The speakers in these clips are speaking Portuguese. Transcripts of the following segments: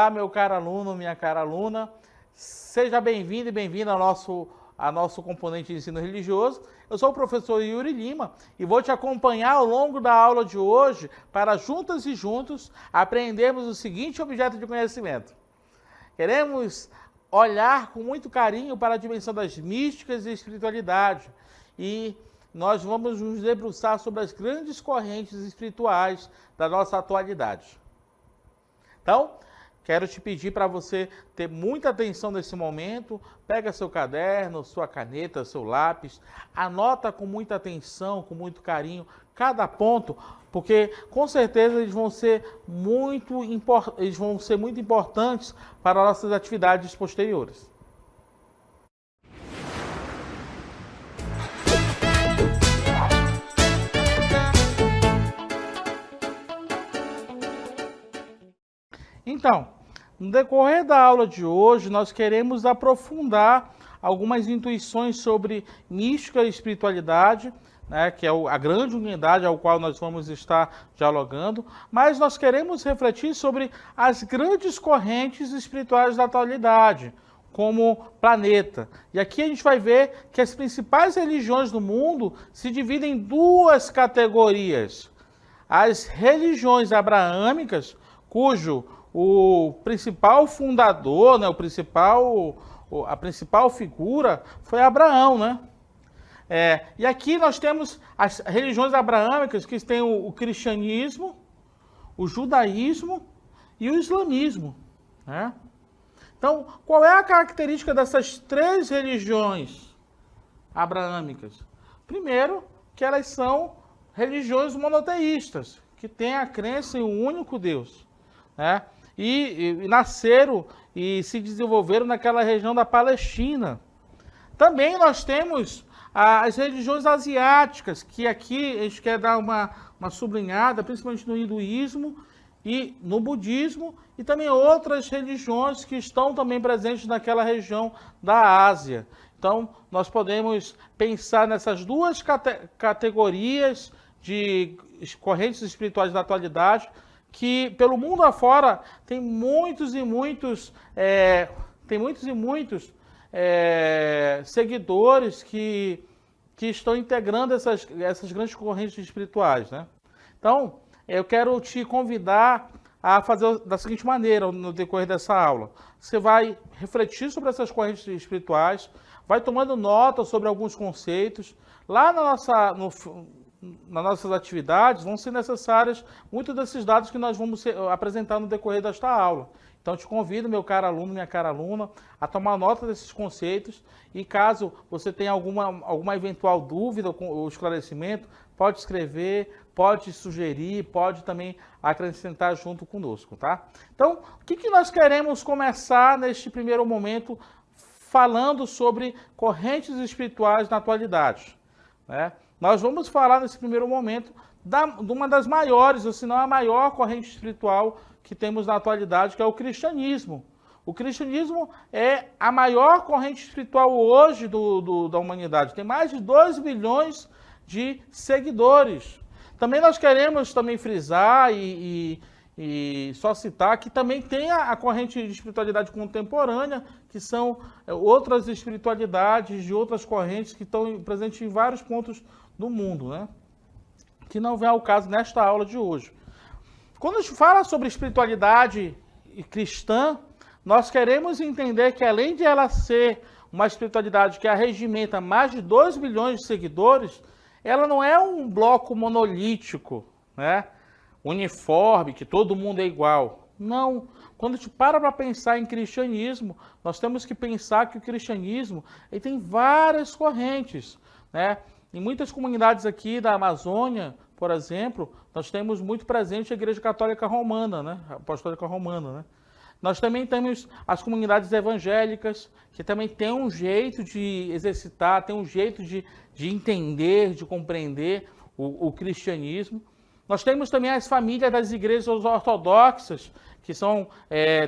Olá, meu caro aluno, minha cara aluna. Seja bem-vindo e bem-vinda ao nosso componente de ensino religioso. Eu sou o professor Yuri Lima e vou te acompanhar ao longo da aula de hoje para juntas e juntos aprendermos o seguinte objeto de conhecimento. Queremos olhar com muito carinho para a dimensão das místicas e espiritualidade e nós vamos nos debruçar sobre as grandes correntes espirituais da nossa atualidade. Então, quero te pedir para você ter muita atenção nesse momento. Pega seu caderno, sua caneta, seu lápis, anota com muita atenção, com muito carinho, cada ponto, porque com certeza eles vão ser muito importantes para nossas atividades posteriores. Então, no decorrer da aula de hoje, nós queremos aprofundar algumas intuições sobre mística e espiritualidade, né, que é a grande unidade ao qual nós vamos estar dialogando, mas nós queremos refletir sobre as grandes correntes espirituais da atualidade, como planeta. E aqui a gente vai ver que as principais religiões do mundo se dividem em duas categorias. As religiões abraâmicas, cujo o principal fundador, né, a principal figura foi Abraão, né? E aqui nós temos as religiões abraâmicas que têm o cristianismo, o judaísmo e o islamismo, né? Então, qual é a característica dessas três religiões abraâmicas? Primeiro, que elas são religiões monoteístas, que têm a crença em um único Deus, né? E nasceram e se desenvolveram naquela região da Palestina. Também nós temos as religiões asiáticas, que aqui a gente quer dar uma sublinhada, principalmente no hinduísmo e no budismo, e também outras religiões que estão também presentes naquela região da Ásia. Então, nós podemos pensar nessas duas categorias de correntes espirituais da atualidade, que pelo mundo afora tem muitos e muitos seguidores que estão integrando essas grandes correntes espirituais, né? Então, eu quero te convidar a fazer da seguinte maneira no decorrer dessa aula. Você vai refletir sobre essas correntes espirituais, vai tomando nota sobre alguns conceitos. Lá nas nossas atividades vão ser necessários muitos desses dados que nós vamos apresentar no decorrer desta aula. Então, te convido, meu caro aluno, minha cara aluna, a tomar nota desses conceitos e caso você tenha alguma eventual dúvida ou esclarecimento, pode escrever, pode sugerir, pode também acrescentar junto conosco, tá? Então, o que nós queremos começar neste primeiro momento falando sobre correntes espirituais na atualidade, né? Nós vamos falar nesse primeiro momento de uma das maiores, ou se não a maior corrente espiritual que temos na atualidade, que é o cristianismo. O cristianismo é a maior corrente espiritual hoje da humanidade. Tem mais de 2 bilhões de seguidores. Também nós queremos frisar e só citar que também tem a corrente de espiritualidade contemporânea, que são outras espiritualidades de outras correntes que estão presentes em vários pontos do mundo, né? Que não vem ao caso nesta aula de hoje. Quando a gente fala sobre espiritualidade cristã, nós queremos entender que além de ela ser uma espiritualidade que arregimenta mais de 2 bilhões de seguidores, ela não é um bloco monolítico, né? Uniforme, que todo mundo é igual. Não. Quando a gente para pensar em cristianismo, nós temos que pensar que o cristianismo ele tem várias correntes, né? Em muitas comunidades aqui da Amazônia, por exemplo, nós temos muito presente a Igreja Católica Romana, né? Apostólica Romana, né? Nós também temos as comunidades evangélicas, que também têm um jeito de exercitar, têm um jeito de entender, de compreender o cristianismo. Nós temos também as famílias das igrejas ortodoxas, que são,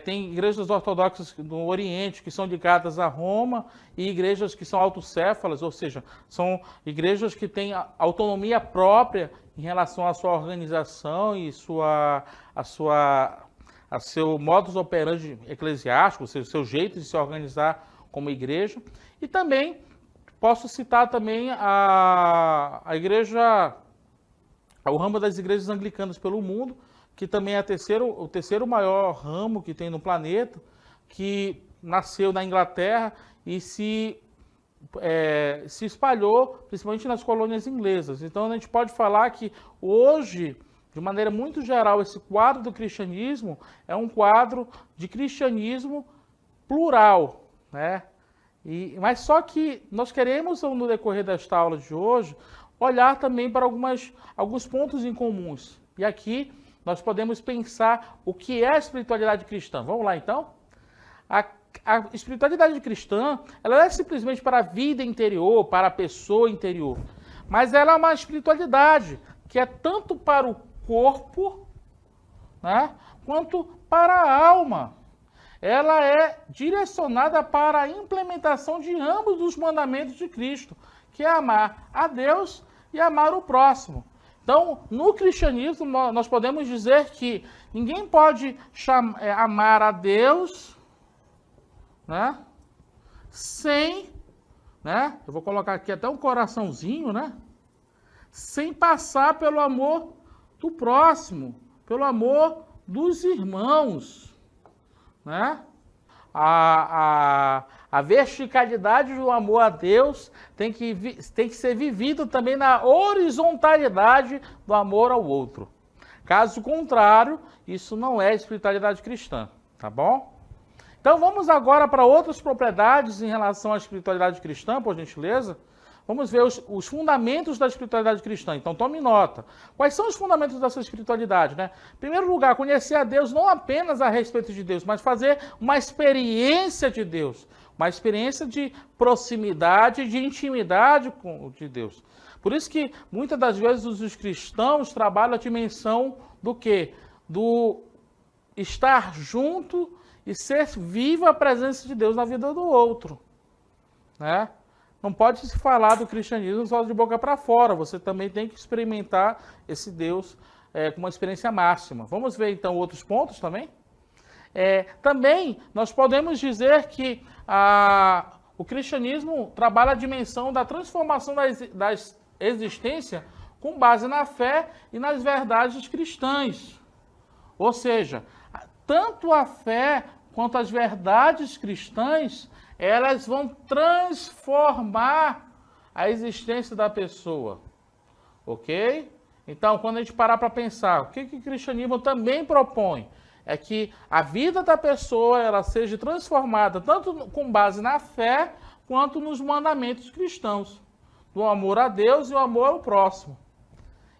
tem igrejas ortodoxas no Oriente que são ligadas a Roma e igrejas que são autocéfalas, ou seja, são igrejas que têm autonomia própria em relação à sua organização e a sua a seu modus operandi eclesiástico, ou seja, o seu jeito de se organizar como igreja. E também posso citar também a igreja, o ramo das igrejas anglicanas pelo mundo, que também é o terceiro maior ramo que tem no planeta, que nasceu na Inglaterra e se espalhou principalmente nas colônias inglesas. Então a gente pode falar que hoje, de maneira muito geral, esse quadro do cristianismo é um quadro de cristianismo plural, né? Mas só que nós queremos, no decorrer desta aula de hoje, olhar também para alguns pontos em comuns. E aqui nós podemos pensar o que é a espiritualidade cristã. Vamos lá então? A espiritualidade cristã, ela não é simplesmente para a vida interior, para a pessoa interior, mas ela é uma espiritualidade que é tanto para o corpo, né, quanto para a alma. Ela é direcionada para a implementação de ambos os mandamentos de Cristo, que é amar a Deus e amar o próximo. Então, no cristianismo, nós podemos dizer que ninguém pode amar a Deus, né, sem, né, eu vou colocar aqui até um coraçãozinho, né, sem passar pelo amor do próximo, pelo amor dos irmãos, né? A verticalidade do amor a Deus tem que ser vivido também na horizontalidade do amor ao outro. Caso contrário, isso não é espiritualidade cristã, tá bom? Então vamos agora para outras propriedades em relação à espiritualidade cristã, por gentileza. Vamos ver os fundamentos da espiritualidade cristã. Então tome nota. Quais são os fundamentos dessa espiritualidade, né? Em primeiro lugar, conhecer a Deus não apenas a respeito de Deus, mas fazer uma experiência de Deus. Uma experiência de proximidade, de intimidade de Deus. Por isso que muitas das vezes os cristãos trabalham a dimensão do quê? Do estar junto e ser viva a presença de Deus na vida do outro, né? Não pode se falar do cristianismo só de boca para fora, você também tem que experimentar esse Deus com uma experiência máxima. Vamos ver então outros pontos também? Também nós podemos dizer que o cristianismo trabalha a dimensão da transformação da existência com base na fé e nas verdades cristãs. Ou seja, tanto a fé quanto as verdades cristãs, elas vão transformar a existência da pessoa, ok? Então, quando a gente parar para pensar, o que o cristianismo também propõe? É que a vida da pessoa ela seja transformada tanto com base na fé, quanto nos mandamentos cristãos, do amor a Deus e o amor ao próximo.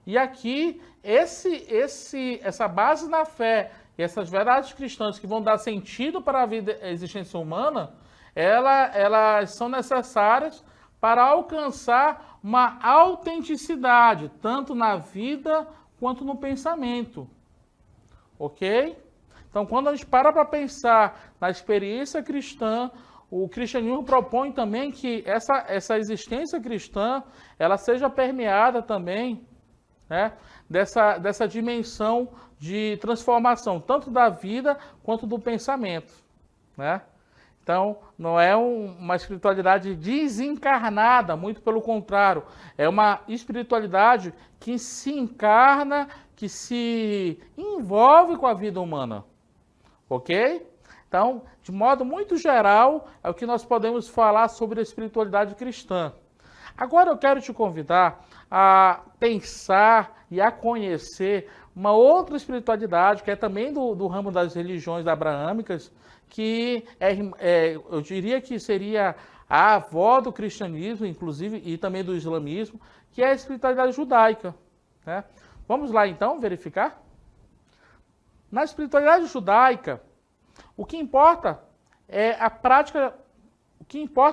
E aqui, essa base na fé e essas verdades cristãs que vão dar sentido para a existência humana, elas são necessárias para alcançar uma autenticidade, tanto na vida quanto no pensamento. Ok? Então, quando a gente para pensar na experiência cristã, o cristianismo propõe também que essa existência cristã, ela seja permeada também, né, dessa dimensão de transformação, tanto da vida quanto do pensamento, né? Então, não é uma espiritualidade desencarnada, muito pelo contrário. É uma espiritualidade que se encarna, que se envolve com a vida humana. Ok? Então, de modo muito geral, é o que nós podemos falar sobre a espiritualidade cristã. Agora eu quero te convidar a pensar e a conhecer uma outra espiritualidade, que é também do ramo das religiões abraâmicas, que eu diria que seria a avó do cristianismo, inclusive, e também do islamismo, que é a espiritualidade judaica, né? Vamos lá então verificar? Na espiritualidade judaica, o que importa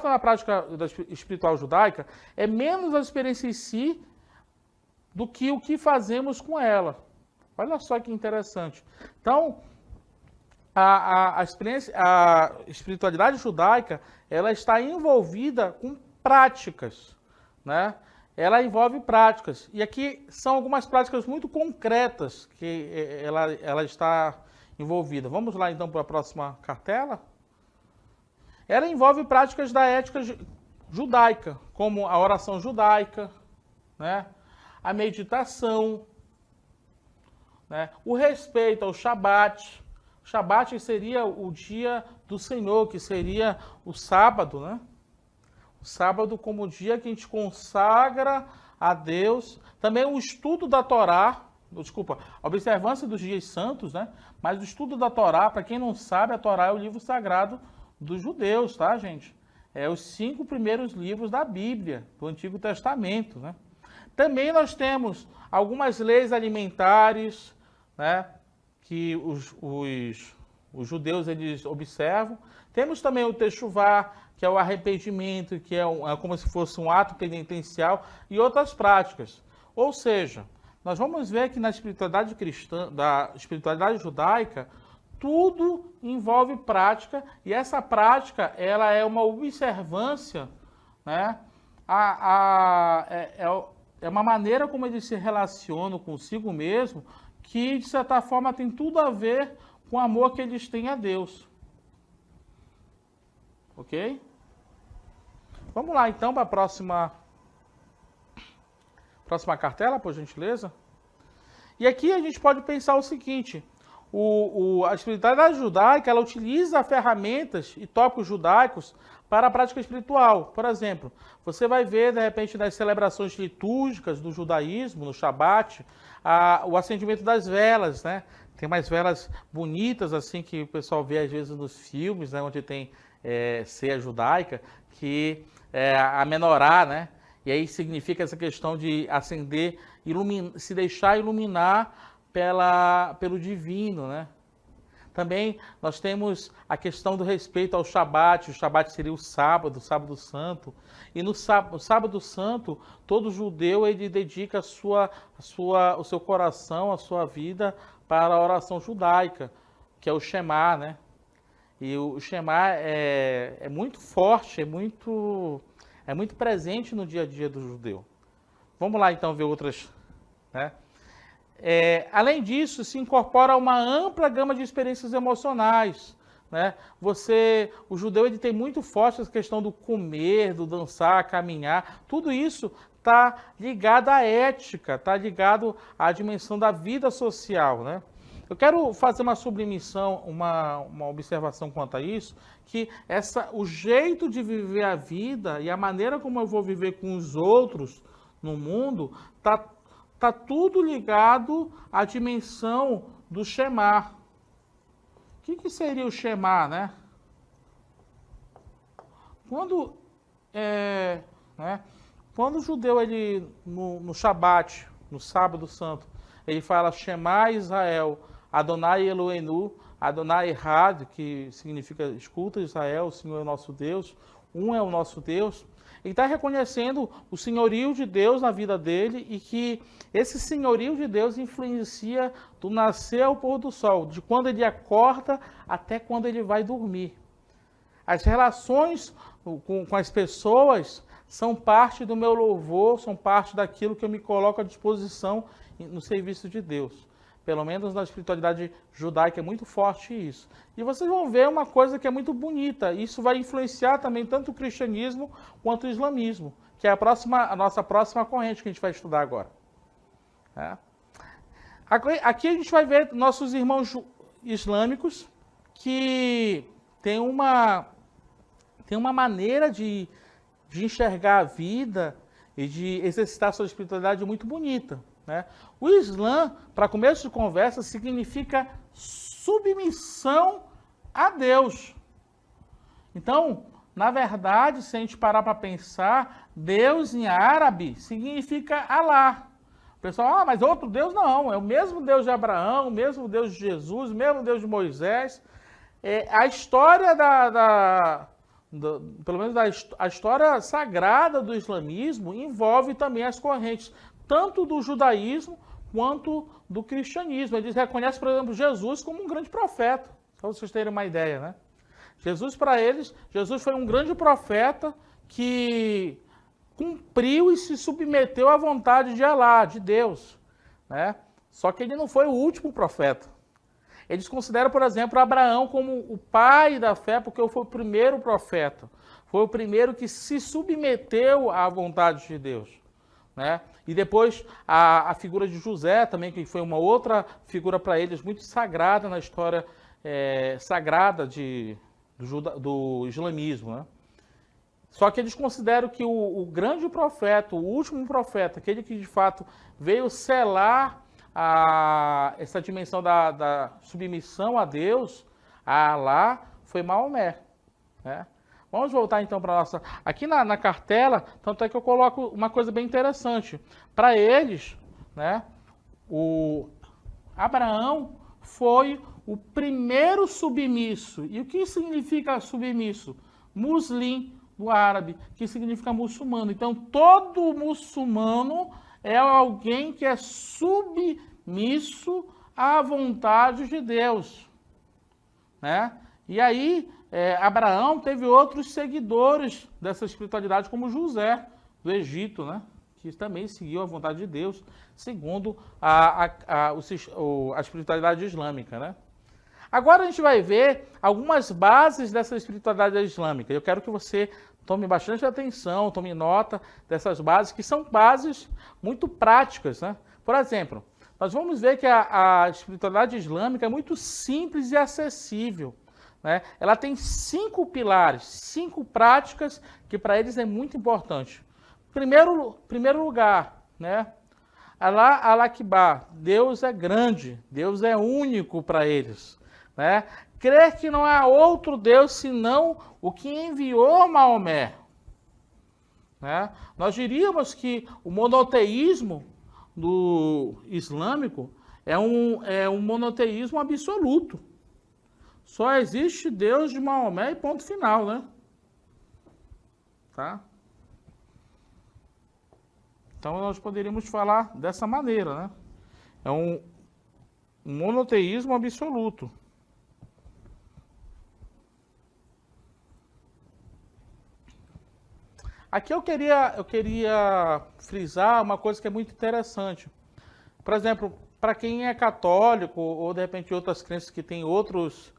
na prática da espiritual judaica é menos a experiência em si do que o que fazemos com ela. Olha só que interessante. Então, a espiritualidade judaica, ela está envolvida com práticas, né? Ela envolve práticas. E aqui são algumas práticas muito concretas que ela está envolvida. Vamos lá então para a próxima cartela? Ela envolve práticas da ética judaica, como a oração judaica, né? A meditação, né? O respeito ao Shabat. O Shabat seria o dia do Senhor, que seria o sábado, né? O sábado como o dia que a gente consagra a Deus. Também o estudo da Torá, a observância dos dias santos, né? Mas o estudo da Torá, para quem não sabe, a Torá é o livro sagrado dos judeus, tá, gente? É os 5 primeiros livros da Bíblia, do Antigo Testamento, né? Também nós temos algumas leis alimentares, né? Que os judeus eles observam. Temos também o Techuvá, que é o arrependimento, que é como se fosse um ato penitencial, e outras práticas. Ou seja, nós vamos ver que na espiritualidade cristã, da espiritualidade judaica, tudo envolve prática, e essa prática ela é uma observância, né? É uma maneira como eles se relacionam consigo mesmo, que de certa forma tem tudo a ver com o amor que eles têm a Deus. Ok? Vamos lá então para a próxima cartela, por gentileza. E aqui a gente pode pensar o seguinte: a espiritualidade judaica ela utiliza ferramentas e tópicos judaicos para a prática espiritual. Por exemplo, você vai ver de repente nas celebrações litúrgicas do judaísmo, no Shabat, o acendimento das velas, né? Tem umas velas bonitas assim que o pessoal vê às vezes nos filmes, né? Onde tem ceia judaica, que é a menorá, né? E aí significa essa questão de acender, se deixar iluminar pelo divino, né? Também nós temos a questão do respeito ao Shabat. O Shabat seria o sábado santo. E no sábado santo, todo judeu ele dedica o seu coração, a sua vida para a oração judaica, que é o Shema, né? E o Shema é muito forte, é muito presente no dia a dia do judeu. Vamos lá então ver outras, né? Além disso, se incorpora uma ampla gama de experiências emocionais, né? O judeu ele tem muito forte essa questão do comer, do dançar, caminhar. Tudo isso está ligado à ética, está ligado à dimensão da vida social, né? Eu quero fazer uma submissão, uma observação quanto a isso, que o jeito de viver a vida e a maneira como eu vou viver com os outros no mundo está tudo ligado à dimensão do Shema. O que seria o Shema, né? Quando o judeu, ele, no Shabat, no sábado santo, ele fala Shema Israel, Adonai Eloheinu, Adonai Echad, que significa escuta Israel, o Senhor é o nosso Deus, um é o nosso Deus. Ele está reconhecendo o senhorio de Deus na vida dele e que esse senhorio de Deus influencia do nascer ao pôr do sol, de quando ele acorda até quando ele vai dormir. As relações com as pessoas são parte do meu louvor, são parte daquilo que eu me coloco à disposição no serviço de Deus. Pelo menos na espiritualidade judaica é muito forte isso. E vocês vão ver uma coisa que é muito bonita. Isso vai influenciar também tanto o cristianismo quanto o islamismo, que é a nossa próxima corrente que a gente vai estudar agora. Aqui a gente vai ver nossos irmãos islâmicos que tem uma maneira de enxergar a vida e de exercitar sua espiritualidade muito bonita, né? O Islã, para começo de conversa, significa submissão a Deus. Então, na verdade, se a gente parar para pensar, Deus em árabe significa Alá. O pessoal, mas outro Deus não, é o mesmo Deus de Abraão, o mesmo Deus de Jesus, o mesmo Deus de Moisés. A história pelo menos a história sagrada do islamismo envolve também as correntes, tanto do judaísmo quanto do cristianismo. Eles reconhecem, por exemplo, Jesus como um grande profeta, para vocês terem uma ideia, né? Jesus foi um grande profeta que cumpriu e se submeteu à vontade de Alá, de Deus, né? Só que ele não foi o último profeta. Eles consideram, por exemplo, Abraão como o pai da fé, porque foi o primeiro profeta. Foi o primeiro que se submeteu à vontade de Deus, né? E depois a figura de José também, que foi uma outra figura para eles muito sagrada na história sagrada do islamismo, né? Só que eles consideram que o grande profeta, o último profeta, aquele que de fato veio selar essa dimensão da submissão a Deus, a Alá, foi Maomé, né? Vamos voltar então para a nossa... Aqui na cartela, tanto é que eu coloco uma coisa bem interessante. Para eles, né, o Abraão foi o primeiro submisso. E o que significa submisso? Muslim, do árabe, que significa muçulmano. Então, todo muçulmano é alguém que é submisso à vontade de Deus, né? E aí, Abraão teve outros seguidores dessa espiritualidade, como José, do Egito, né? Que também seguiu a vontade de Deus, segundo a espiritualidade islâmica, né? Agora a gente vai ver algumas bases dessa espiritualidade islâmica. Eu quero que você tome bastante atenção, tome nota dessas bases, que são bases muito práticas, né? Por exemplo, nós vamos ver que a espiritualidade islâmica é muito simples e acessível, né? Ela tem 5 pilares, 5 práticas que para eles é muito importante. Primeiro lugar, né? Allah Akbar, Deus é grande, Deus é único para eles, né? Crer que não há outro Deus senão o que enviou Maomé, né? Nós diríamos que o monoteísmo do islâmico é um monoteísmo absoluto. Só existe Deus de Maomé e ponto final, né? Tá? Então nós poderíamos falar dessa maneira, né? É um monoteísmo absoluto. Aqui eu queria frisar uma coisa que é muito interessante. Por exemplo, para quem é católico ou de repente outras crenças que têm outras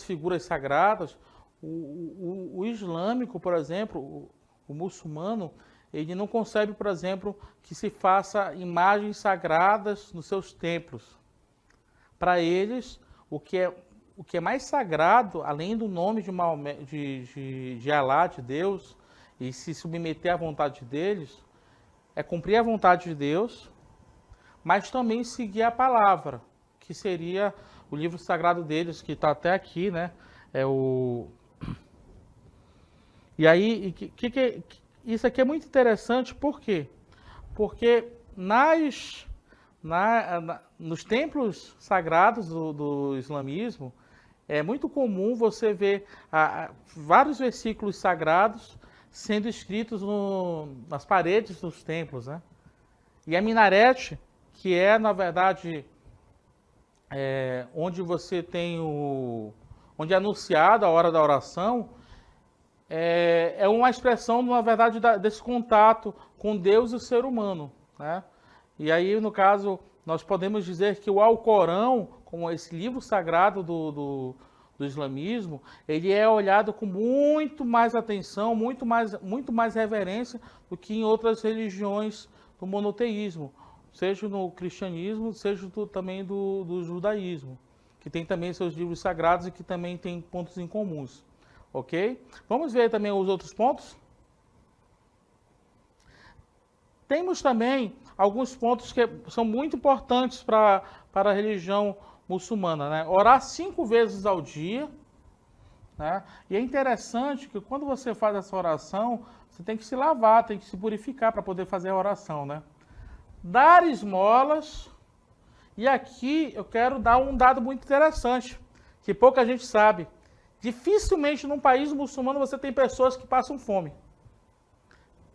figuras sagradas, o islâmico, por exemplo, o muçulmano, ele não concebe, por exemplo, que se faça imagens sagradas nos seus templos. Para eles, o que é mais sagrado, além do nome de Maomé, de Alá, de Deus, e se submeter à vontade deles, é cumprir a vontade de Deus, mas também seguir a palavra, que seria o livro sagrado deles, que está até aqui, né? E aí, isso aqui é muito interessante, por quê? Porque nos templos sagrados do islamismo, é muito comum você ver vários versículos sagrados sendo escritos nas paredes dos templos, né? E a minarete, que é, na verdade, onde você tem onde é anunciada a hora da oração, é uma expressão, na verdade, desse contato com Deus e o ser humano, né? E aí, no caso, nós podemos dizer que o Alcorão, como esse livro sagrado do islamismo, ele é olhado com muito mais atenção, muito mais reverência do que em outras religiões do monoteísmo, seja no cristianismo, seja também do judaísmo, que tem também seus livros sagrados e que também tem pontos em comuns. Ok? Vamos ver também os outros pontos? Temos também alguns pontos que são muito importantes para a religião muçulmana, né? Orar 5 vezes ao dia, né? E é interessante que quando você faz essa oração, você tem que se lavar, tem que se purificar para poder fazer a oração, né? Dar esmolas, e aqui eu quero dar um dado muito interessante, que pouca gente sabe. Dificilmente num país muçulmano você tem pessoas que passam fome.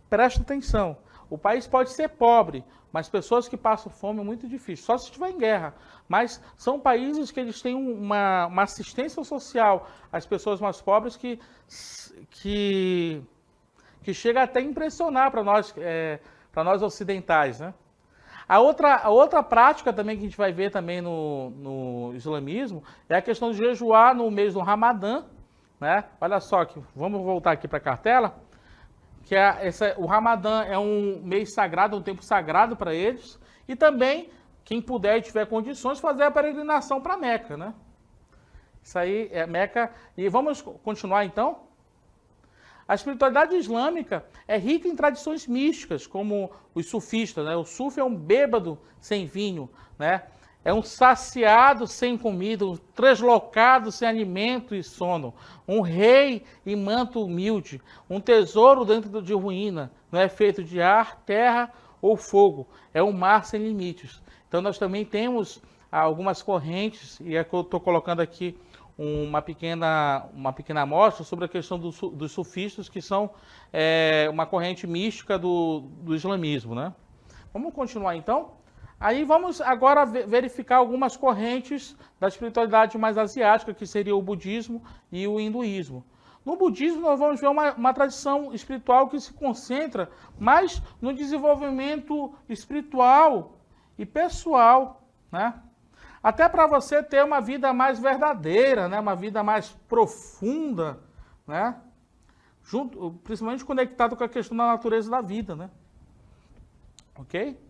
Presta atenção. O país pode ser pobre, mas pessoas que passam fome é muito difícil, só se estiver em guerra. Mas são países que eles têm uma assistência social às pessoas mais pobres que chega até a impressionar para nós ocidentais, né? A outra prática também que a gente vai ver também no islamismo é a questão de jejuar no mês do Ramadã, né? Olha só, vamos voltar aqui para a cartela, que o Ramadã é um mês sagrado, um tempo sagrado para eles, e também, quem puder e tiver condições, fazer a peregrinação para Meca, né? Isso aí é Meca. E vamos continuar então? A espiritualidade islâmica é rica em tradições místicas, como os sufistas, né? O sufi é um bêbado sem vinho, né? É um saciado sem comida, um translocado sem alimento e sono, um rei em manto humilde, um tesouro dentro de ruína, não é feito de ar, terra ou fogo, é um mar sem limites. Então nós também temos algumas correntes, e é que eu estou colocando aqui uma pequena amostra sobre a questão dos sufistas, que são uma corrente mística do islamismo, né? Vamos continuar então? Aí vamos agora verificar algumas correntes da espiritualidade mais asiática, que seria o budismo e o hinduísmo. No budismo nós vamos ver uma tradição espiritual que se concentra mais no desenvolvimento espiritual e pessoal, né? Até para você ter uma vida mais verdadeira, né? Uma vida mais profunda, né? Principalmente conectado com a questão da natureza da vida, né? Ok?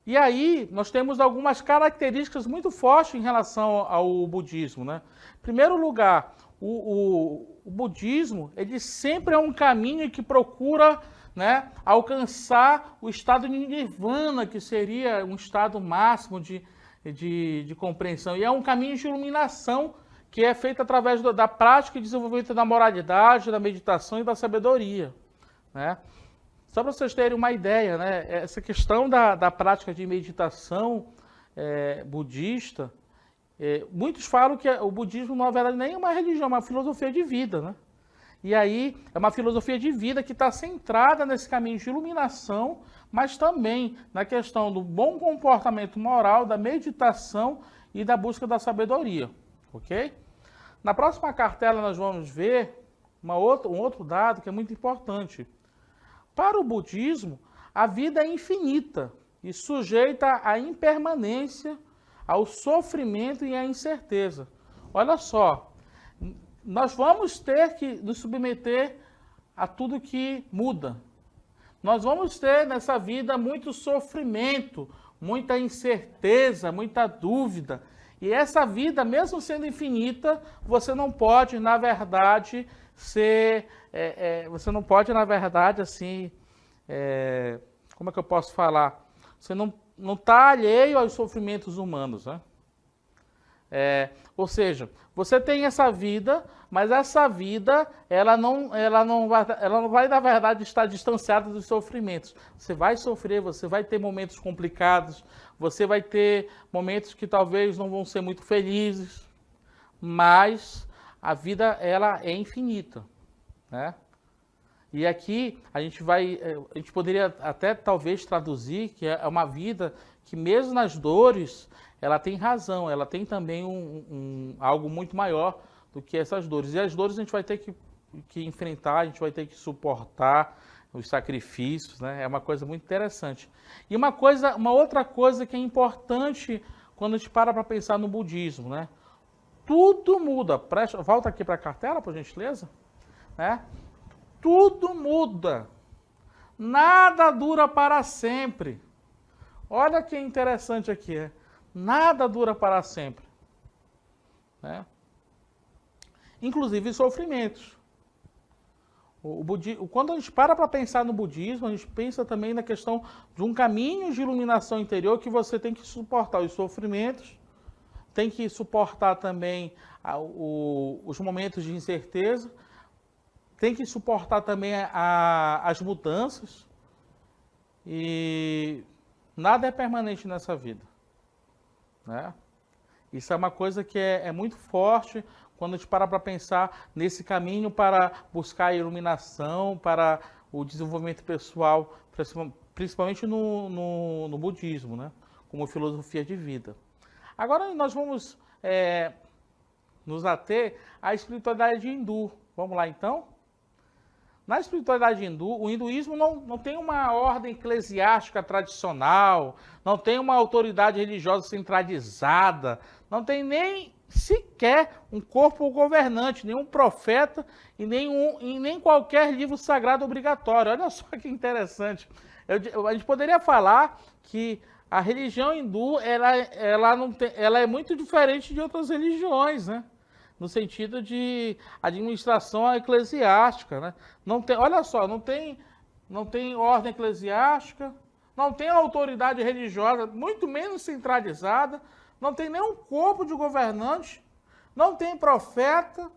E aí, nós temos algumas características muito fortes em relação ao budismo, né? Em primeiro lugar, o budismo, ele sempre é um caminho que procura, né, alcançar o estado de nirvana, que seria um estado máximo de compreensão. E é um caminho de iluminação que é feito através da prática e desenvolvimento da moralidade, da meditação e da sabedoria, né? Só para vocês terem uma ideia, né? Essa questão da prática de meditação budista, muitos falam que o budismo, na verdade, nem é uma religião, é uma filosofia de vida, né? E aí, é uma filosofia de vida que está centrada nesse caminho de iluminação, mas também na questão do bom comportamento moral, da meditação e da busca da sabedoria, ok? Na próxima cartela nós vamos ver um outro dado que é muito importante. Para o budismo, a vida é infinita e sujeita à impermanência, ao sofrimento e à incerteza. Olha só, nós vamos ter que nos submeter a tudo que muda. Nós vamos ter nessa vida muito sofrimento, muita incerteza, muita dúvida. E essa vida, mesmo sendo infinita, você não pode, na verdade, você não pode, na verdade, assim, como é que eu posso falar? Você não está alheio aos sofrimentos humanos, né? Ou seja, você tem essa vida, mas essa vida, ela não vai, na verdade, estar distanciada dos sofrimentos. Você vai sofrer, você vai ter momentos complicados, você vai ter momentos que talvez não vão ser muito felizes, mas a vida, ela é infinita, né? E aqui a gente poderia até talvez traduzir que é uma vida que mesmo nas dores, ela tem razão, ela tem também algo muito maior do que essas dores. E as dores a gente vai ter que enfrentar, a gente vai ter que suportar os sacrifícios, né? É uma coisa muito interessante. E uma outra coisa que é importante quando a gente para pensar no budismo, né? Tudo muda. Volta aqui para a cartela, por gentileza, né? Tudo muda. Nada dura para sempre. Olha que interessante aqui, nada dura para sempre, né? Inclusive sofrimentos. Quando a gente para pensar no budismo, a gente pensa também na questão de um caminho de iluminação interior que você tem que suportar os sofrimentos, tem que suportar também os momentos de incerteza, tem que suportar também as mudanças, e nada é permanente nessa vida, né? Isso é uma coisa que é muito forte quando a gente para pensar nesse caminho para buscar a iluminação, para o desenvolvimento pessoal, principalmente no budismo, né? Como filosofia de vida. Agora nós vamos nos ater à espiritualidade hindu. Vamos lá então? Na espiritualidade hindu, o hinduísmo não tem uma ordem eclesiástica tradicional, não tem uma autoridade religiosa centralizada, não tem nem sequer um corpo governante, nenhum profeta e nem qualquer livro sagrado obrigatório. Olha só que interessante. A gente poderia falar que a religião hindu ela é muito diferente de outras religiões, né? No sentido de administração eclesiástica, né? Não tem, olha só, não tem ordem eclesiástica, não tem autoridade religiosa, muito menos centralizada, não tem nenhum corpo de governante, não tem profeta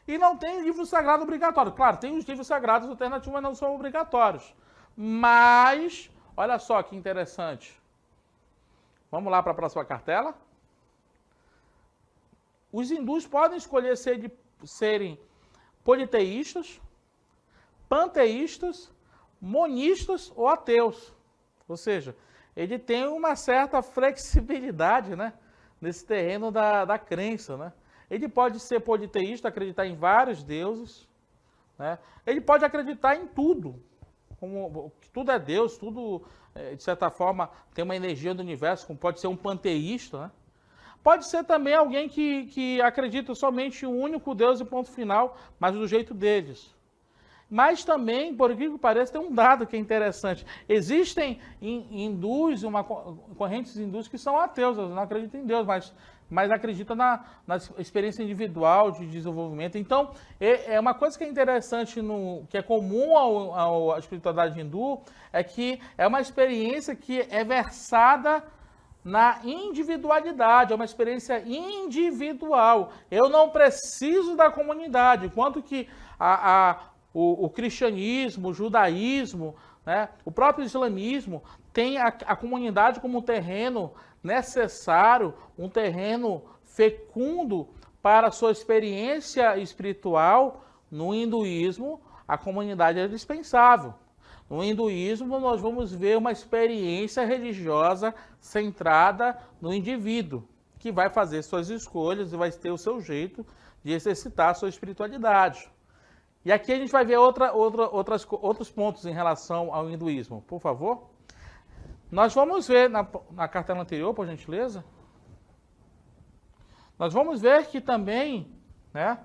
e não tem livro sagrado obrigatório. Claro, tem os livros sagrados alternativos, mas não são obrigatórios. Mas, olha só que interessante. Vamos lá para a próxima cartela. Os hindus podem escolher serem politeístas, panteístas, monistas ou ateus. Ou seja, ele tem uma certa flexibilidade, né, nesse terreno da crença. Né? Ele pode ser politeísta, acreditar em vários deuses. Né? Ele pode acreditar em tudo. Como tudo é Deus, tudo, de certa forma, tem uma energia do universo, como pode ser um panteísta, né? Pode ser também alguém que acredita somente em um único Deus e ponto final, mas do jeito deles. Mas também, por incrível que pareça, tem um dado que é interessante. Existem hindus, correntes hindus que são ateus, eles não acreditam em Deus, mas acreditam na experiência individual de desenvolvimento. Então, é uma coisa que é interessante, que é comum à espiritualidade hindu, é que é uma experiência que é versada na individualidade, é uma experiência individual. Eu não preciso da comunidade, enquanto que o cristianismo, o judaísmo, né, o próprio islamismo tem a comunidade como um terreno necessário, um terreno fecundo para a sua experiência espiritual. No hinduísmo, a comunidade é dispensável. No hinduísmo, nós vamos ver uma experiência religiosa centrada no indivíduo, que vai fazer suas escolhas e vai ter o seu jeito de exercitar a sua espiritualidade. E aqui a gente vai ver outros pontos em relação ao hinduísmo. Por favor. Nós vamos ver na cartela anterior, por gentileza. Nós vamos ver que também, né,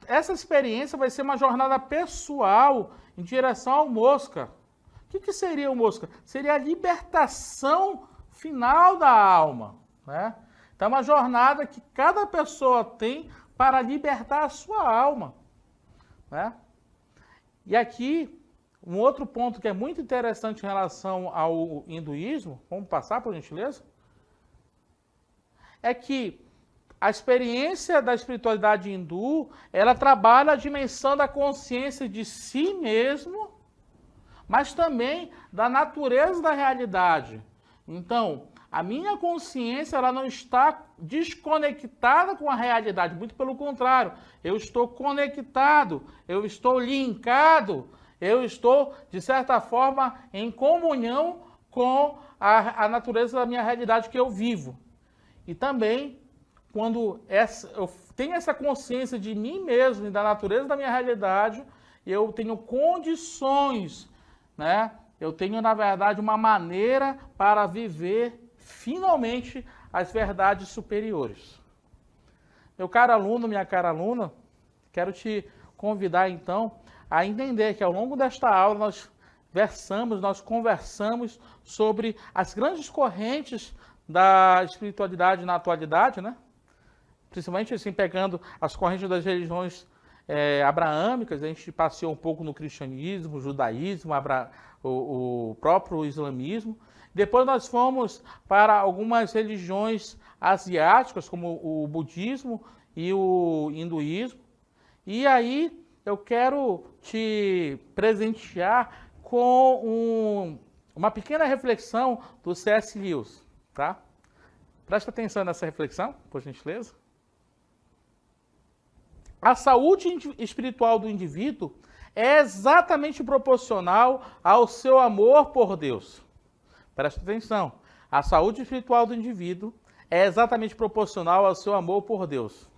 essa experiência vai ser uma jornada pessoal em direção ao Moksha. O que seria o Moksha? Seria a libertação final da alma. Né? Então, é uma jornada que cada pessoa tem para libertar a sua alma. Né? E aqui, um outro ponto que é muito interessante em relação ao hinduísmo, vamos passar, por gentileza, é que a experiência da espiritualidade hindu, ela trabalha a dimensão da consciência de si mesmo, mas também da natureza da realidade. Então, a minha consciência ela não está desconectada com a realidade, muito pelo contrário, eu estou conectado, eu estou linkado, eu estou, de certa forma, em comunhão com a natureza da minha realidade que eu vivo. E também, quando eu tenho essa consciência de mim mesmo e da natureza da minha realidade, eu tenho condições, né? Eu tenho, na verdade, uma maneira para viver finalmente as verdades superiores. Meu caro aluno, minha cara aluna, quero te convidar então a entender que ao longo desta aula nós conversamos sobre as grandes correntes da espiritualidade na atualidade, né? Principalmente assim, pegando as correntes das religiões abraâmicas, a gente passeou um pouco no cristianismo, judaísmo, o próprio islamismo. Depois nós fomos para algumas religiões asiáticas, como o budismo e o hinduísmo. E aí eu quero te presentear com uma pequena reflexão do C.S. Lewis, tá? Presta atenção nessa reflexão, por gentileza. A saúde espiritual do indivíduo é exatamente proporcional ao seu amor por Deus. Presta atenção. A saúde espiritual do indivíduo é exatamente proporcional ao seu amor por Deus.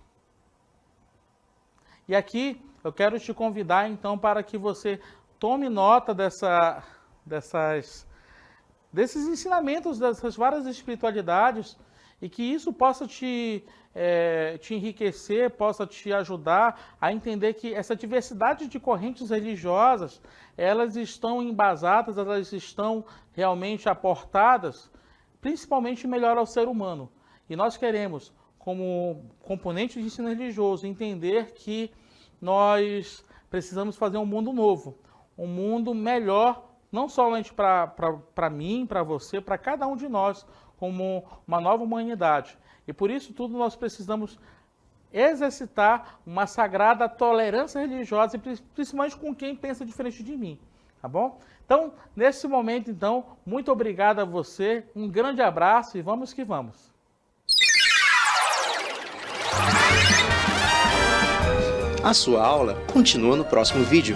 E aqui eu quero te convidar, então, para que você tome nota desses ensinamentos, dessas várias espiritualidades, e que isso possa te enriquecer, possa te ajudar a entender que essa diversidade de correntes religiosas, elas estão embasadas, elas estão realmente aportadas, principalmente melhor ao ser humano. E nós queremos, como componente de ensino religioso, entender que nós precisamos fazer um mundo novo, um mundo melhor, não somente para mim, para você, para cada um de nós, como uma nova humanidade. E por isso tudo nós precisamos exercitar uma sagrada tolerância religiosa, principalmente com quem pensa diferente de mim, tá bom? Então, nesse momento, então, muito obrigado a você, um grande abraço e vamos que vamos. A sua aula continua no próximo vídeo.